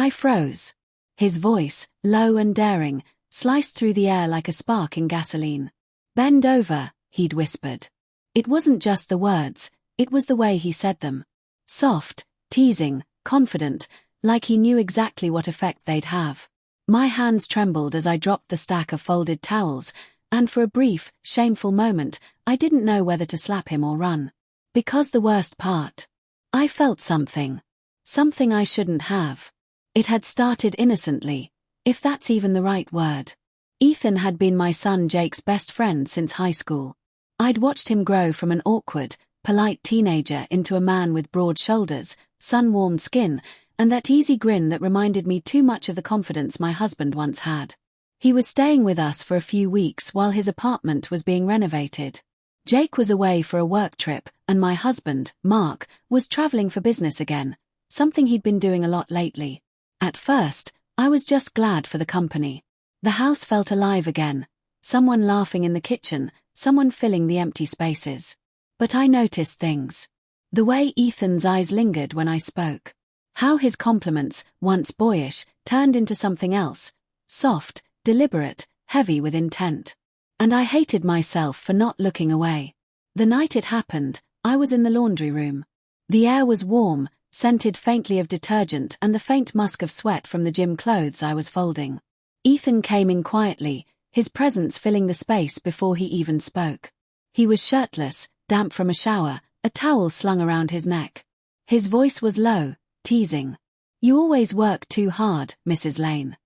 I froze. His voice, low and daring, sliced through the air like a spark in gasoline. "Bend over," he'd whispered. It wasn't just the words, it was the way he said them. Soft, teasing, confident, like he knew exactly what effect they'd have. My hands trembled as I dropped the stack of folded towels, and for a brief, shameful moment, I didn't know whether to slap him or run. Because the worst part. I felt something. Something I shouldn't have. It had started innocently, if that's even the right word. Ethan had been my son Jake's best friend since high school. I'd watched him grow from an awkward, polite teenager into a man with broad shoulders, sun-warmed skin, and that easy grin that reminded me too much of the confidence my husband once had. He was staying with us for a few weeks while his apartment was being renovated. Jake was away for a work trip, and my husband, Mark, was traveling for business again, something he'd been doing a lot lately. At first, I was just glad for the company. The house felt alive again, someone laughing in the kitchen, someone filling the empty spaces. But I noticed things. The way Ethan's eyes lingered when I spoke. How his compliments, once boyish, turned into something else, soft, deliberate, heavy with intent. And I hated myself for not looking away. The night it happened, I was in the laundry room. The air was warm, scented faintly of detergent and the faint musk of sweat from the gym clothes I was folding. Ethan came in quietly, his presence filling the space before he even spoke. He was shirtless, damp from a shower, a towel slung around his neck. His voice was low, teasing. "You always work too hard, Mrs. Lane."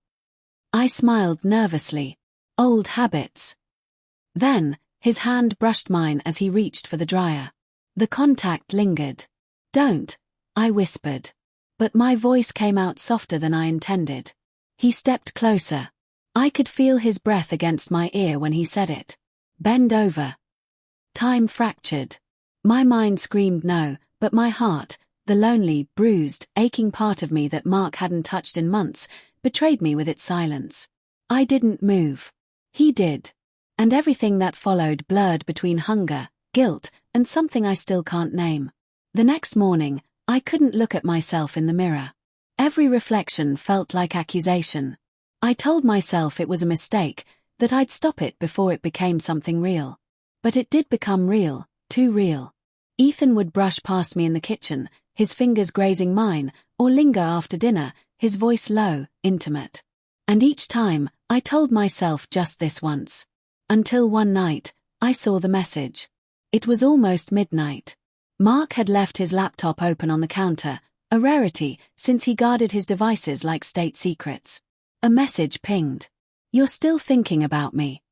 I smiled nervously. Old habits. Then, his hand brushed mine as he reached for the dryer. The contact lingered. "Don't," I whispered. But my voice came out softer than I intended. He stepped closer. I could feel his breath against my ear when he said it. "Bend over." Time fractured. My mind screamed no, but my heart, the lonely, bruised, aching part of me that Mark hadn't touched in months, betrayed me with its silence. I didn't move. He did. And everything that followed blurred between hunger, guilt, and something I still can't name. The next morning, I couldn't look at myself in the mirror. Every reflection felt like accusation. I told myself it was a mistake, that I'd stop it before it became something real. But it did become real, too real. Ethan would brush past me in the kitchen, his fingers grazing mine, or linger after dinner, his voice low, intimate. And each time, I told myself just this once. Until one night, I saw the message. It was almost midnight. Mark had left his laptop open on the counter, a rarity since he guarded his devices like state secrets. A message pinged. "You're still thinking about me."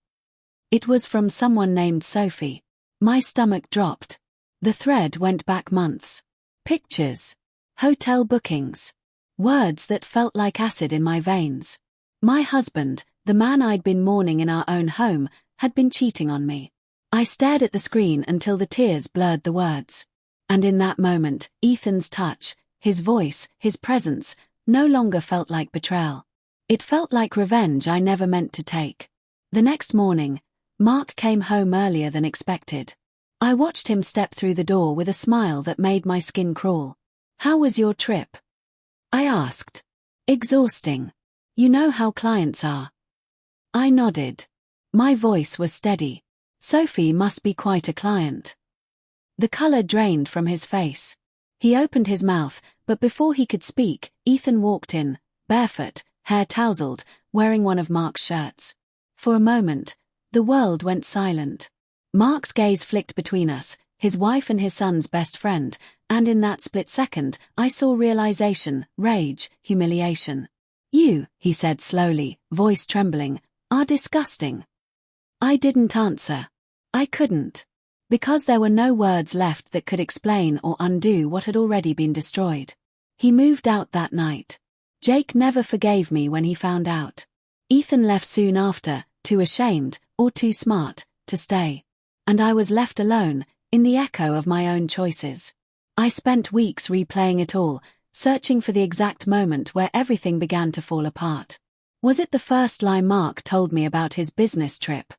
It was from someone named Sophie. My stomach dropped. The thread went back months. Pictures. Hotel bookings. Words that felt like acid in my veins. My husband, the man I'd been mourning in our own home, had been cheating on me. I stared at the screen until the tears blurred the words. And in that moment, Ethan's touch, his voice, his presence, no longer felt like betrayal. It felt like revenge I never meant to take. The next morning, Mark came home earlier than expected. I watched him step through the door with a smile that made my skin crawl. "How was your trip?" I asked. "Exhausting. You know how clients are." I nodded. My voice was steady. "Sophie must be quite a client." The color drained from his face. He opened his mouth, but before he could speak, Ethan walked in, barefoot, hair tousled, wearing one of Mark's shirts. For a moment, the world went silent. Mark's gaze flicked between us, his wife and his son's best friend, and in that split second, I saw realization, rage, humiliation. "You," he said slowly, voice trembling, "are disgusting." I didn't answer. I couldn't. Because there were no words left that could explain or undo what had already been destroyed. He moved out that night. Jake never forgave me when he found out. Ethan left soon after, too ashamed, or too smart, to stay. And I was left alone, in the echo of my own choices. I spent weeks replaying it all, searching for the exact moment where everything began to fall apart. Was it the first lie Mark told me about his business trip?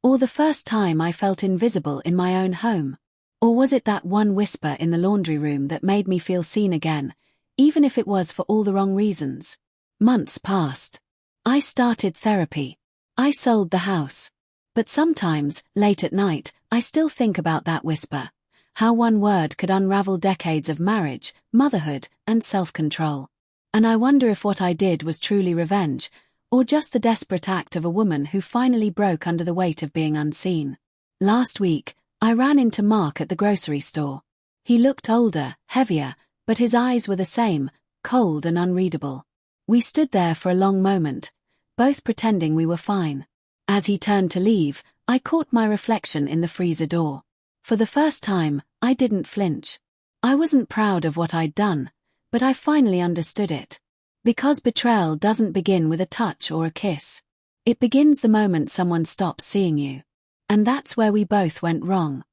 Or the first time I felt invisible in my own home? Or was it that one whisper in the laundry room that made me feel seen again, even if it was for all the wrong reasons. Months passed. I started therapy. I sold the house. But sometimes, late at night, I still think about that whisper. How one word could unravel decades of marriage, motherhood, and self-control. And I wonder if what I did was truly revenge, or just the desperate act of a woman who finally broke under the weight of being unseen. Last week, I ran into Mark at the grocery store. He looked older, heavier, but his eyes were the same, cold and unreadable. We stood there for a long moment, both pretending we were fine. As he turned to leave, I caught my reflection in the freezer door. For the first time, I didn't flinch. I wasn't proud of what I'd done, but I finally understood it. Because betrayal doesn't begin with a touch or a kiss. It begins the moment someone stops seeing you. And that's where we both went wrong.